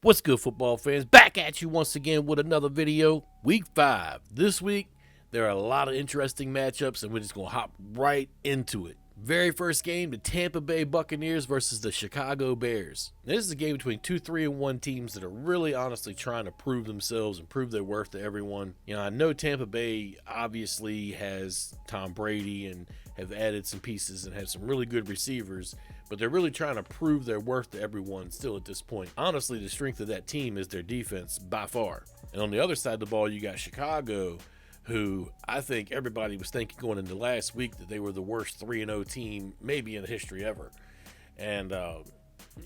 What's good, football fans? Back at you once again with another video. Week 5. This week, there are a lot of interesting matchups, and we're just going to hop right into it. Very first game, the Tampa Bay Buccaneers versus the Chicago Bears. This is a game between two 3-1 teams that are really honestly trying to prove themselves and prove their worth to everyone. I know Tampa Bay obviously has Tom Brady and have added some pieces and have some really good receivers, but they're really trying to prove their worth to everyone still at this point. Honestly, the strength of that team is their defense by far. And on the other side of the ball, you got Chicago, who I think everybody was thinking going into last week that they were the worst 3-0 team maybe in history ever. And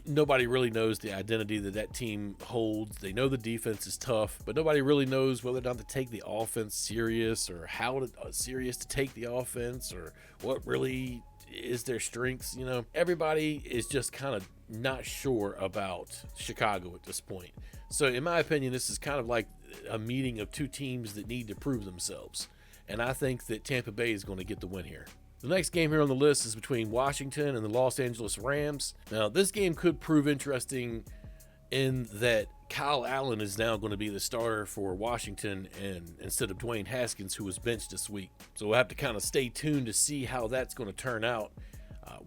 nobody really knows the identity that team holds. They know the defense is tough, but nobody really knows whether or not to take the offense serious or how serious to take the offense or what really is their strengths. Everybody is just kind of not sure about Chicago at this point. So in my opinion, this is kind of like a meeting of two teams that need to prove themselves. And I think that Tampa Bay is going to get the win here. The next game here on the list is between Washington and the Los Angeles Rams. Now, this game could prove interesting in that Kyle Allen is now going to be the starter for Washington and instead of Dwayne Haskins, who was benched this week. So we'll have to kind of stay tuned to see how that's going to turn out.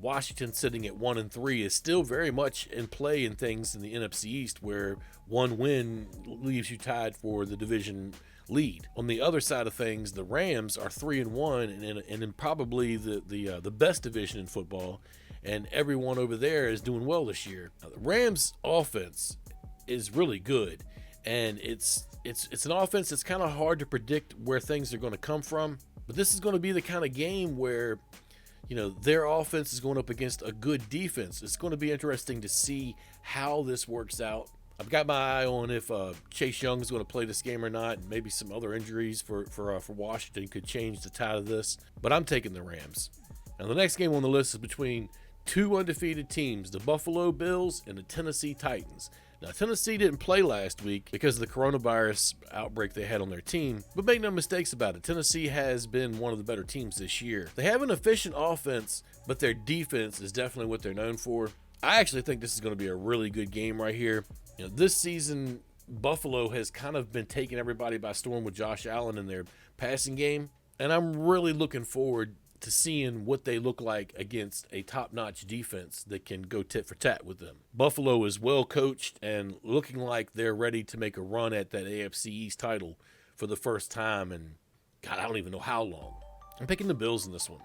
Washington sitting at 1-3 is still very much in play in things in the NFC East, where one win leaves you tied for the division lead. On the other side of things, the Rams are 3-1 and in probably the best division in football, and everyone over there is doing well this year. Now, the Rams offense is really good, and it's an offense that's kind of hard to predict where things are going to come from, but this is going to be the kind of game where their offense is going up against a good defense. It's going to be interesting to see how this works out. I've got my eye on if Chase Young is going to play this game or not. Maybe some other injuries for Washington could change the tide of this. But I'm taking the Rams. Now, the next game on the list is between two undefeated teams, the Buffalo Bills and the Tennessee Titans. Now, Tennessee didn't play last week because of the coronavirus outbreak they had on their team, but make no mistakes about it, Tennessee has been one of the better teams this year. They have an efficient offense, but their defense is definitely what they're known for. I actually think this is going to be a really good game right here. This season, Buffalo has kind of been taking everybody by storm with Josh Allen in their passing game, and I'm really looking forward to seeing what they look like against a top-notch defense that can go tit for tat with them. Buffalo is well coached and looking like they're ready to make a run at that AFC East title for the first time in, God, I don't even know how long. I'm picking the Bills in this one.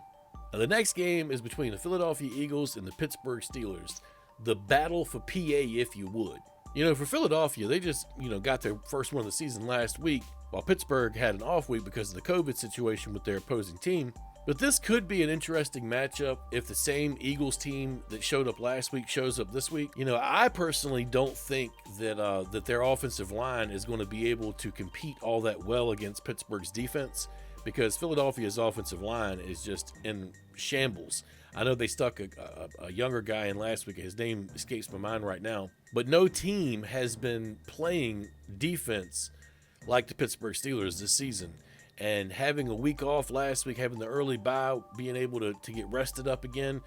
Now, the next game is between the Philadelphia Eagles and the Pittsburgh Steelers. The battle for PA, if you would. For Philadelphia, they just, got their first win of the season last week, while Pittsburgh had an off week because of the COVID situation with their opposing team. But this could be an interesting matchup if the same Eagles team that showed up last week shows up this week. I personally don't think that their offensive line is going to be able to compete all that well against Pittsburgh's defense, because Philadelphia's offensive line is just in shambles. I know they stuck a younger guy in last week. His name escapes my mind right now. But no team has been playing defense like the Pittsburgh Steelers this season. And having a week off last week, having the early bye, being able to get rested up again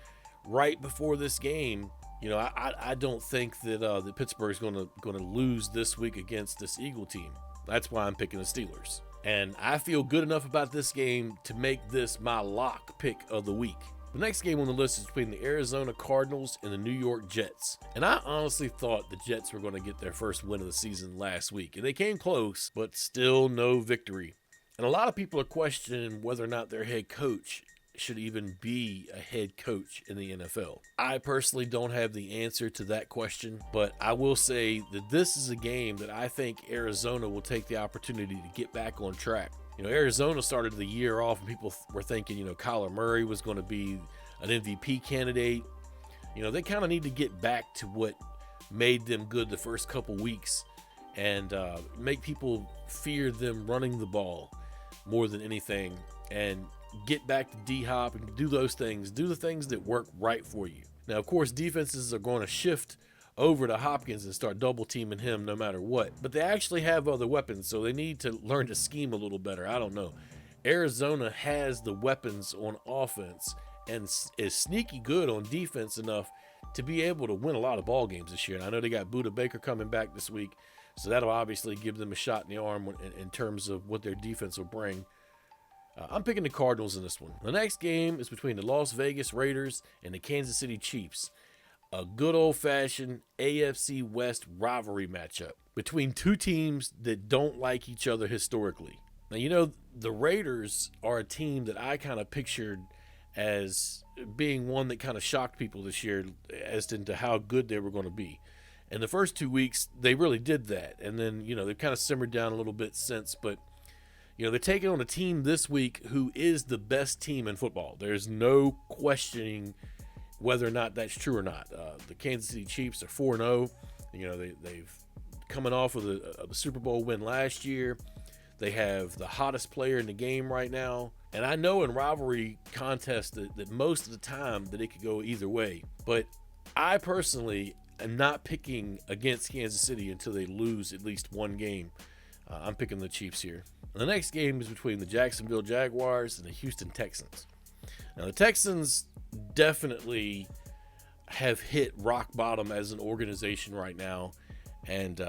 right before this game, I don't think that Pittsburgh's going to lose this week against this Eagle team. That's why I'm picking the Steelers. And I feel good enough about this game to make this my lock pick of the week. The next game on the list is between the Arizona Cardinals and the New York Jets. And I honestly thought the Jets were going to get their first win of the season last week. And they came close, but still no victory. And a lot of people are questioning whether or not their head coach should even be a head coach in the NFL. I personally don't have the answer to that question, but I will say that this is a game that I think Arizona will take the opportunity to get back on track. Arizona started the year off and people were thinking, Kyler Murray was going to be an MVP candidate. They kind of need to get back to what made them good the first couple weeks and make people fear them running the ball more than anything, and get back to D-Hop and do those things. Do the things that work right for you. Now, of course, defenses are going to shift over to Hopkins and start double teaming him no matter what. But they actually have other weapons, so they need to learn to scheme a little better. I don't know. Arizona has the weapons on offense and is sneaky good on defense enough to be able to win a lot of ball games this year. And I know they got Budda Baker coming back this week, so that'll obviously give them a shot in the arm in terms of what their defense will bring. I'm picking the Cardinals in this one. The next game is between the Las Vegas Raiders and the Kansas City Chiefs. A good old-fashioned AFC West rivalry matchup between two teams that don't like each other historically. Now, you know, the Raiders are a team that I kind of pictured as being one that kind of shocked people this year as to how good they were going to be. In the first 2 weeks, they really did that. And then, you know, they've kind of simmered down a little bit since. But, you know, they're taking on a team this week who is the best team in football. There's no questioning whether or not that's true or not. The Kansas City Chiefs are 4-0. You know, they've coming off of the Super Bowl win last year. They have the hottest player in the game right now. And I know in rivalry contests that most of the time that it could go either way. But I personally am not picking against Kansas City until they lose at least one game. I'm picking the Chiefs here. The next game is between the Jacksonville Jaguars and the Houston Texans. Now, the Texans definitely have hit rock bottom as an organization right now. And,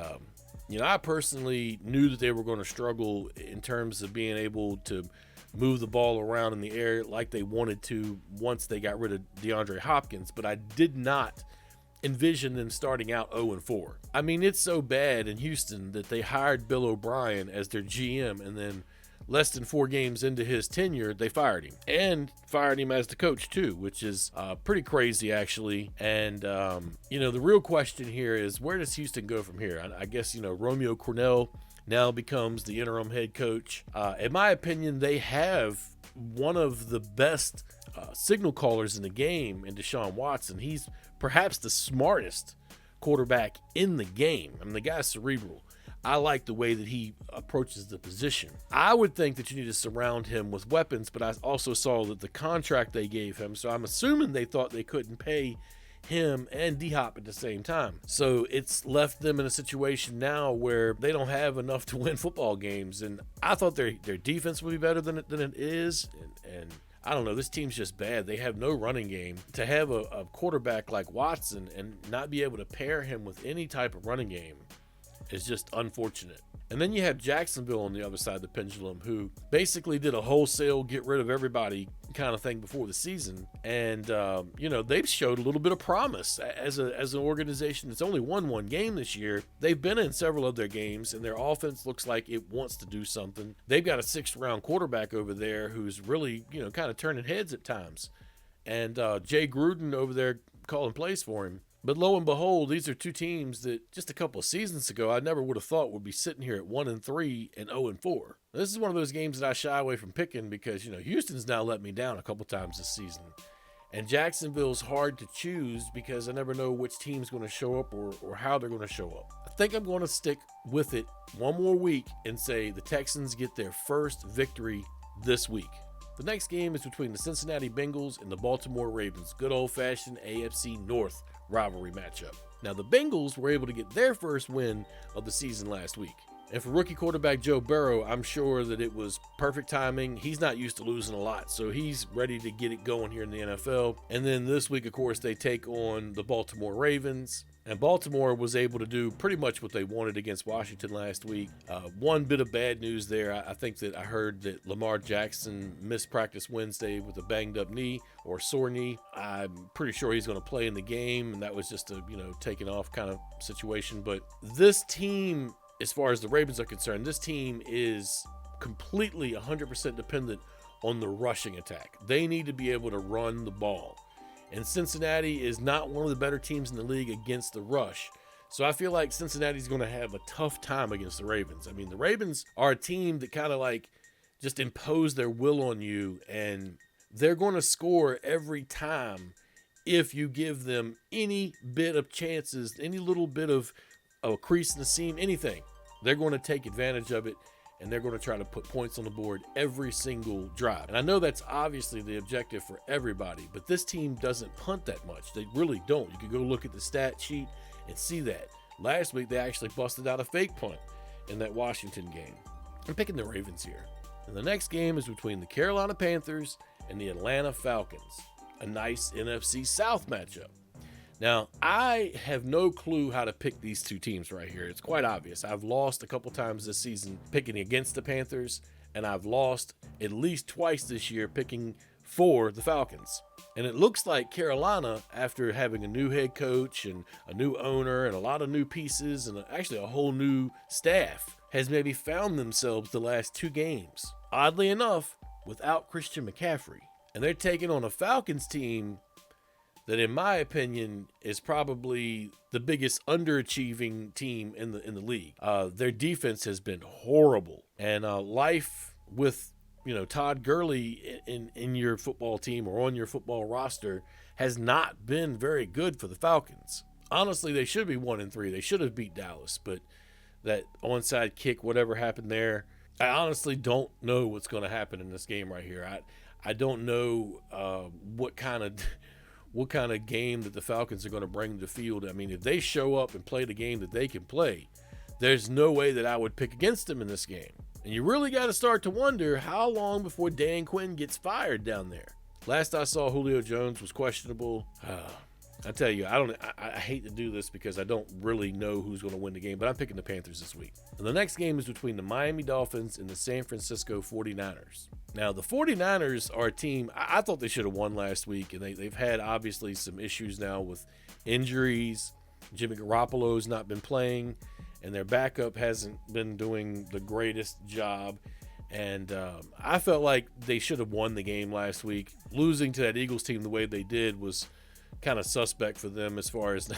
you know, I personally knew that they were going to struggle in terms of being able to move the ball around in the air like they wanted to once they got rid of DeAndre Hopkins, but I did not envision them starting out 0-4. I mean, it's so bad in Houston that they hired Bill O'Brien as their GM, and then less than 4 games into his tenure, they fired him. And fired him as the coach, too, which is pretty crazy, actually. And, you know, the real question here is, where does Houston go from here? I guess, you know, Romeo Crennel now becomes the interim head coach. In my opinion, they have one of the best signal callers in the game in Deshaun Watson. He's perhaps the smartest quarterback in the game. I mean, the guy's cerebral. I like the way that he approaches the position. I would think that you need to surround him with weapons, but I also saw that the contract they gave him, so I'm assuming they thought they couldn't pay him and D-Hop at the same time. So it's left them in a situation now where they don't have enough to win football games, and I thought their defense would be better than it is, and I don't know, this team's just bad. They have no running game. To have a quarterback like Watson and not be able to pair him with any type of running game is just unfortunate. And then you have Jacksonville on the other side of the pendulum, who basically did a wholesale get rid of everybody kind of thing before the season. And, you know, they've showed a little bit of promise as an organization that's only won one game this year. They've been in several of their games, and their offense looks like it wants to do something. They've got a 6th-round quarterback over there who's really, you know, kind of turning heads at times. And Jay Gruden over there calling plays for him. But lo and behold, these are two teams that just a couple of seasons ago I never would have thought would be sitting here at 1-3 and 0-4. This is one of those games that I shy away from picking because, you know, Houston's now let me down a couple times this season. And Jacksonville's hard to choose because I never know which team's going to show up or how they're going to show up. I think I'm going to stick with it one more week and say the Texans get their first victory this week. The next game is between the Cincinnati Bengals and the Baltimore Ravens. Good old-fashioned AFC North rivalry matchup. Now, the Bengals were able to get their first win of the season last week. And for rookie quarterback Joe Burrow, I'm sure that it was perfect timing. He's not used to losing a lot, so he's ready to get it going here in the NFL. And then this week, of course, they take on the Baltimore Ravens. And Baltimore was able to do pretty much what they wanted against Washington last week. One bit of bad news there. I think that I heard that Lamar Jackson missed practice Wednesday with a banged up knee or sore knee. I'm pretty sure he's going to play in the game, and that was just a, you know, taking off kind of situation. But this team, as far as the Ravens are concerned, this team is completely 100% dependent on the rushing attack. They need to be able to run the ball. And Cincinnati is not one of the better teams in the league against the rush. So I feel like Cincinnati's going to have a tough time against the Ravens. I mean, the Ravens are a team that kind of like just impose their will on you, and they're going to score every time if you give them any bit of chances, any little bit of a crease in the seam, anything. They're going to take advantage of it, and they're going to try to put points on the board every single drive. And I know that's obviously the objective for everybody, but this team doesn't punt that much. They really don't. You can go look at the stat sheet and see that. Last week, they actually busted out a fake punt in that Washington game. I'm picking the Ravens here. And the next game is between the Carolina Panthers and the Atlanta Falcons. A nice NFC South matchup. Now, I have no clue how to pick these two teams right here. It's quite obvious. I've lost a couple times this season picking against the Panthers, and I've lost at least twice this year picking for the Falcons. And it looks like Carolina, after having a new head coach and a new owner and a lot of new pieces and actually a whole new staff, has maybe found themselves the last two games, oddly enough, without Christian McCaffrey. And they're taking on a Falcons team that, in my opinion, is probably the biggest underachieving team in the league. Their defense has been horrible, and life with Todd Gurley in your football team or on your football roster has not been very good for the Falcons. Honestly, they should be 1-3. They should have beat Dallas, but that onside kick, whatever happened there, I honestly don't know what's going to happen in this game right here. I don't know what kind of game that the Falcons are going to bring to the field. I mean, if they show up and play the game that they can play, there's no way that I would pick against them in this game. And you really got to start to wonder how long before Dan Quinn gets fired down there. Last I saw, Julio Jones was questionable. I tell you, I hate to do this because I don't really know who's going to win the game, but I'm picking the Panthers this week. And the next game is between the Miami Dolphins and the San Francisco 49ers. Now, the 49ers are a team, I thought they should have won last week, and they've had obviously some issues now with injuries. Jimmy Garoppolo's not been playing, and their backup hasn't been doing the greatest job. And I felt like they should have won the game last week. Losing to that Eagles team the way they did was kind of suspect for them as far as the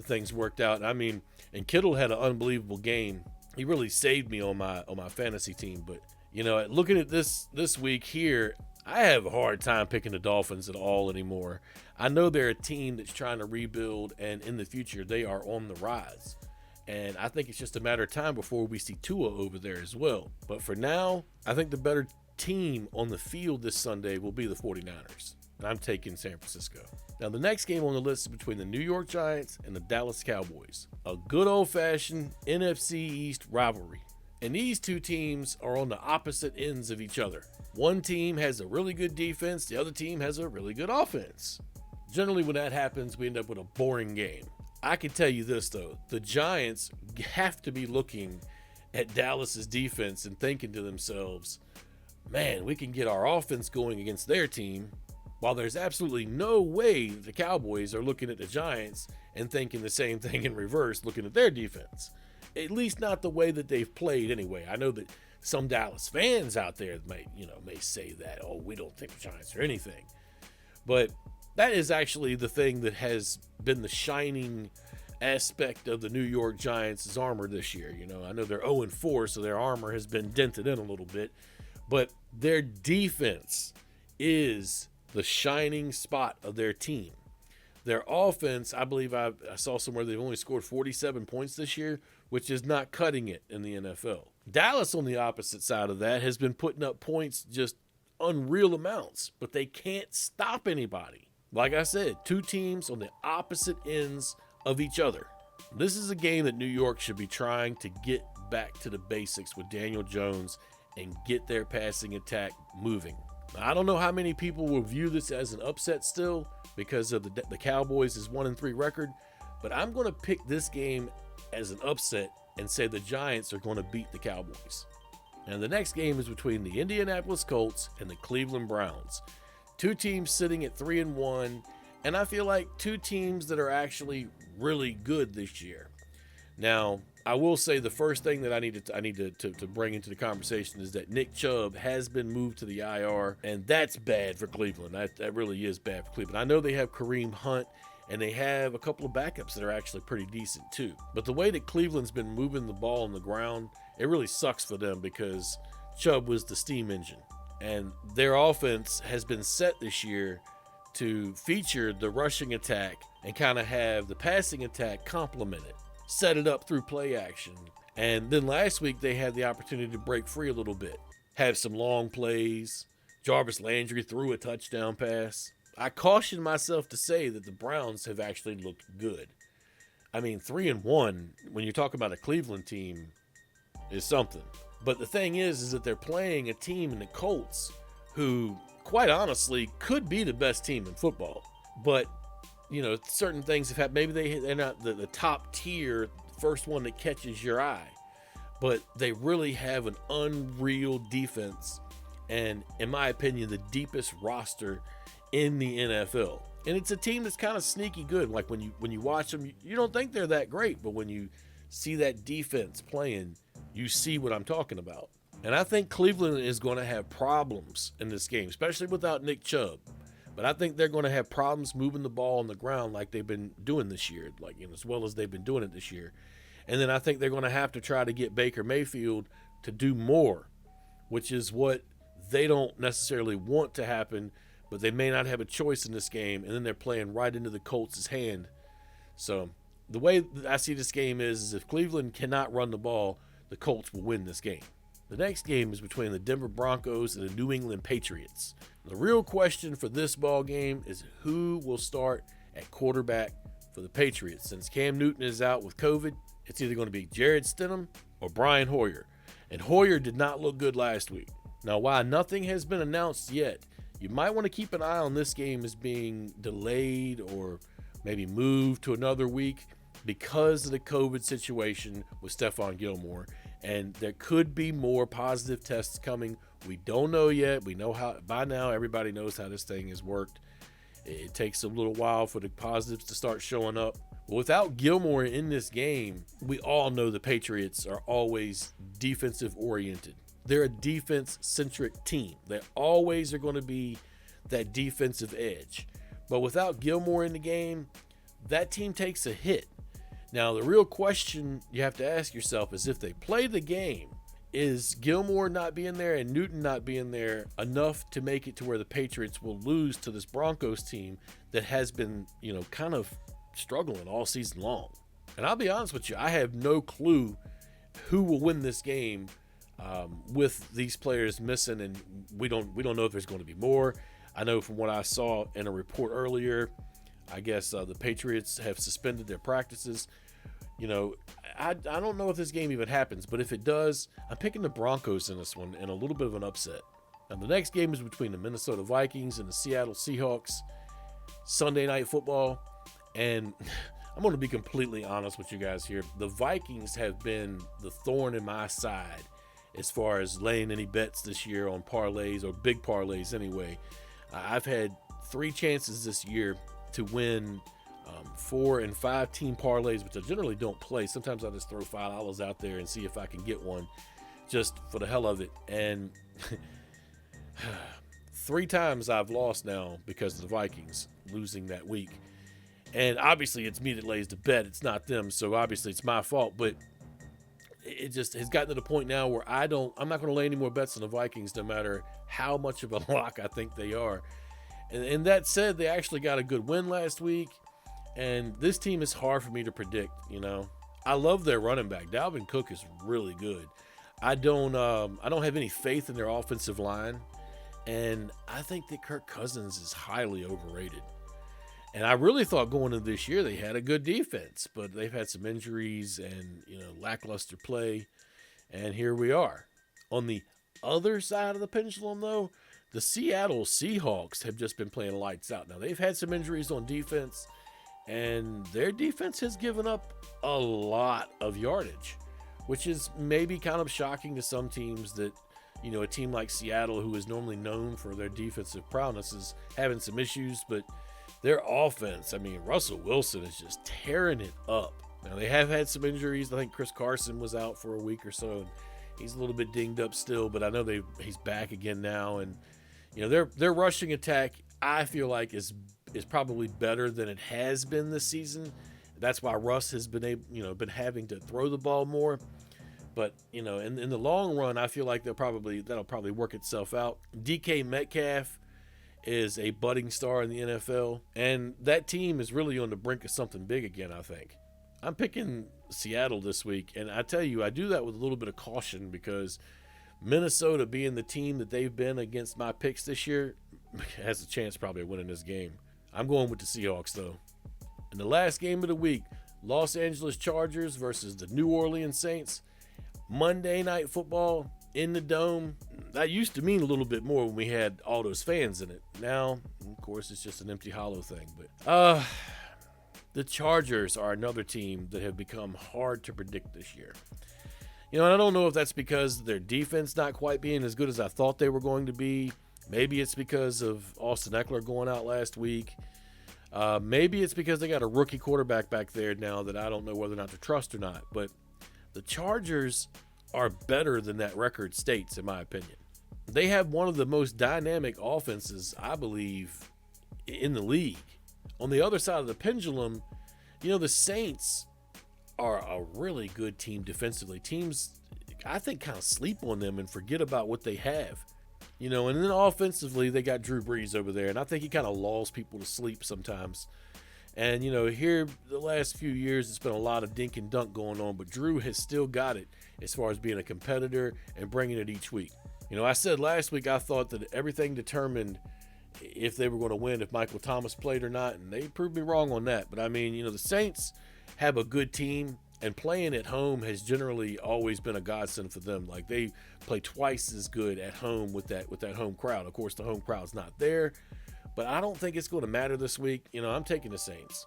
things worked out. I mean, and Kittle had an unbelievable game. He really saved me on my fantasy team. But, looking at this week here, I have a hard time picking the Dolphins at all anymore. I know they're a team that's trying to rebuild, and in the future, they are on the rise. And I think it's just a matter of time before we see Tua over there as well. But for now, I think the better team on the field this Sunday will be the 49ers. And I'm taking San Francisco. Now, the next game on the list is between the New York Giants and the Dallas Cowboys. A good old-fashioned NFC East rivalry. And these two teams are on the opposite ends of each other. One team has a really good defense. The other team has a really good offense. Generally, when that happens, we end up with a boring game. I can tell you this, though. The Giants have to be looking at Dallas's defense and thinking to themselves, man, we can get our offense going against their team, while there's absolutely no way the Cowboys are looking at the Giants and thinking the same thing in reverse, looking at their defense. At least not the way that they've played anyway. I know that some Dallas fans out there may say that, oh, we don't think the Giants are anything. But that is actually the thing that has been the shining aspect of the New York Giants' armor this year. I know they're 0-4, so their armor has been dented in a little bit. But their defense is the shining spot of their team. Their offense, I believe I saw somewhere they've only scored 47 points this year, which is not cutting it in the NFL. Dallas, on the opposite side of that, has been putting up points just unreal amounts, but they can't stop anybody. Like I said, two teams on the opposite ends of each other. This is a game that New York should be trying to get back to the basics with Daniel Jones and get their passing attack moving. I don't know how many people will view this as an upset still because of the Cowboys' 1-3 record, but I'm going to pick this game as an upset and say the Giants are going to beat the Cowboys. And the next game is between the Indianapolis Colts and the Cleveland Browns. Two teams sitting at 3-1, and I feel like two teams that are actually really good this year. Now, I will say the first thing that I need to bring into the conversation is that Nick Chubb has been moved to the IR, and that's bad for Cleveland. That really is bad for Cleveland. I know they have Kareem Hunt, and they have a couple of backups that are actually pretty decent too. But the way that Cleveland's been moving the ball on the ground, it really sucks for them because Chubb was the steam engine. And their offense has been set this year to feature the rushing attack and kind of have the passing attack complement it. Set it up through play action. And then last week they had the opportunity to break free a little bit. Have some long plays. Jarvis Landry threw a touchdown pass. I caution myself to say that the Browns have actually looked good. I mean, 3-1, when you talk about a Cleveland team, is something. But the thing is that they're playing a team in the Colts who, quite honestly, could be the best team in football. But certain things have happened. Maybe they're not the top tier, first one that catches your eye, but they really have an unreal defense. And in my opinion, the deepest roster in the NFL. And it's a team that's kind of sneaky good. Like when you watch them, you don't think they're that great, but when you see that defense playing, you see what I'm talking about. And I think Cleveland is going to have problems in this game, especially without Nick Chubb. But I think they're going to have problems moving the ball on the ground like they've been doing this year, as well as they've been doing it this year. And then I think they're going to have to try to get Baker Mayfield to do more, which is what they don't necessarily want to happen, but they may not have a choice in this game, and then they're playing right into the Colts' hand. So the way I see this game is if Cleveland cannot run the ball, the Colts will win this game. The next game is between the Denver Broncos and the New England Patriots. The real question for this ball game is who will start at quarterback for the Patriots. Since Cam Newton is out with COVID, it's either going to be Jared Stidham or Brian Hoyer. And Hoyer did not look good last week. Now, while nothing has been announced yet, you might want to keep an eye on this game as being delayed or maybe moved to another week because of the COVID situation with Stephon Gilmore. And there could be more positive tests coming. We don't know yet. We know how, by now, everybody knows how this thing has worked. It takes a little while for the positives to start showing up. But without Gilmore in this game, we all know the Patriots are always defensive oriented. They're a defense-centric team. They always are going to be that defensive edge. But without Gilmore in the game, that team takes a hit. Now, the real question you have to ask yourself is if they play the game, is Gilmore not being there and Newton not being there enough to make it to where the Patriots will lose to this Broncos team that has been, kind of struggling all season long? And I'll be honest with you, I have no clue who will win this game with these players missing, and we don't know if there's going to be more. I know from what I saw in a report earlier, I guess the Patriots have suspended their practices. I don't know if this game even happens, but if it does, I'm picking the Broncos in this one in a little bit of an upset. Now, the next game is between the Minnesota Vikings and the Seattle Seahawks, Sunday Night Football. And I'm going to be completely honest with you guys here. The Vikings have been the thorn in my side as far as laying any bets this year on parlays or big parlays anyway. I've had 3 chances this year to win 4 and 5 team parlays, which I generally don't play. Sometimes I just throw $5 out there and see if I can get one just for the hell of it. And 3 times I've lost now because of the Vikings losing that week. And obviously it's me that lays the bet. It's not them. So obviously it's my fault. But it just has gotten to the point now where I'm not going to lay any more bets on the Vikings no matter how much of a lock I think they are. And that said, they actually got a good win last week. And this team is hard for me to predict, I love their running back. Dalvin Cook is really good. I don't have any faith in their offensive line. And I think that Kirk Cousins is highly overrated. And I really thought going into this year they had a good defense, but they've had some injuries and, lackluster play. And here we are. On the other side of the pendulum, though, the Seattle Seahawks have just been playing lights out. Now, they've had some injuries on defense, and their defense has given up a lot of yardage, which is maybe kind of shocking to some teams that, a team like Seattle, who is normally known for their defensive prowess, is having some issues. But their offense, Russell Wilson is just tearing it up. Now, they have had some injuries. I think Chris Carson was out for a week or so, and he's a little bit dinged up still, but I know he's back again now. And their rushing attack, I feel like, is probably better than it has been this season. That's why Russ has been having to throw the ball more. But in the long run, I feel like that'll probably work itself out. DK Metcalf is a budding star in the NFL, and that team is really on the brink of something big again, I think. I'm picking Seattle this week, and I tell you, I do that with a little bit of caution because Minnesota, being the team that they've been against my picks this year, has a chance probably of winning this game. I'm going with the Seahawks, though. In the last game of the week, Los Angeles Chargers versus the New Orleans Saints. Monday Night Football in the Dome. That used to mean a little bit more when we had all those fans in it. Now, of course, it's just an empty hollow thing. But The Chargers are another team that have become hard to predict this year. And I don't know if that's because their defense not quite being as good as I thought they were going to be. Maybe it's because of Austin Eckler going out last week. Maybe it's because they got a rookie quarterback back there now that I don't know whether or not to trust or not. But the Chargers are better than that record states, in my opinion. They have one of the most dynamic offenses, I believe, in the league. On the other side of the pendulum, the Saints are a really good team defensively. Teams, I think, kind of sleep on them and forget about what they have. And then offensively, they got Drew Brees over there, and I think he kind of lulls people to sleep sometimes. And, here the last few years, it's been a lot of dink and dunk going on, but Drew has still got it as far as being a competitor and bringing it each week. I said last week I thought that everything determined if they were going to win if Michael Thomas played or not, and they proved me wrong on that. But, the Saints have a good team, and playing at home has generally always been a godsend for them. Like, they play twice as good at home with that home crowd. Of course, the home crowd's not there, but I don't think it's going to matter this week. I'm taking the Saints.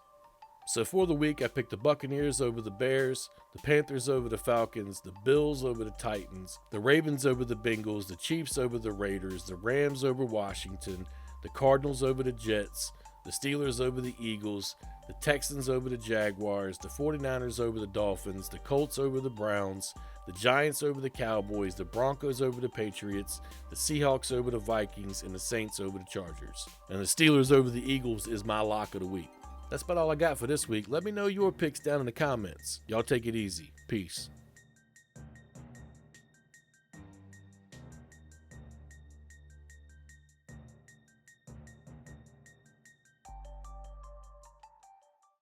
So for the week, I picked the Buccaneers over the Bears, the Panthers over the Falcons, the Bills over the Titans, the Ravens over the Bengals, the Chiefs over the Raiders, the Rams over Washington, the Cardinals over the Jets, the Steelers over the Eagles, the Texans over the Jaguars, the 49ers over the Dolphins, the Colts over the Browns, the Giants over the Cowboys, the Broncos over the Patriots, the Seahawks over the Vikings, and the Saints over the Chargers. And the Steelers over the Eagles is my lock of the week. That's about all I got for this week. Let me know your picks down in the comments. Y'all take it easy. Peace.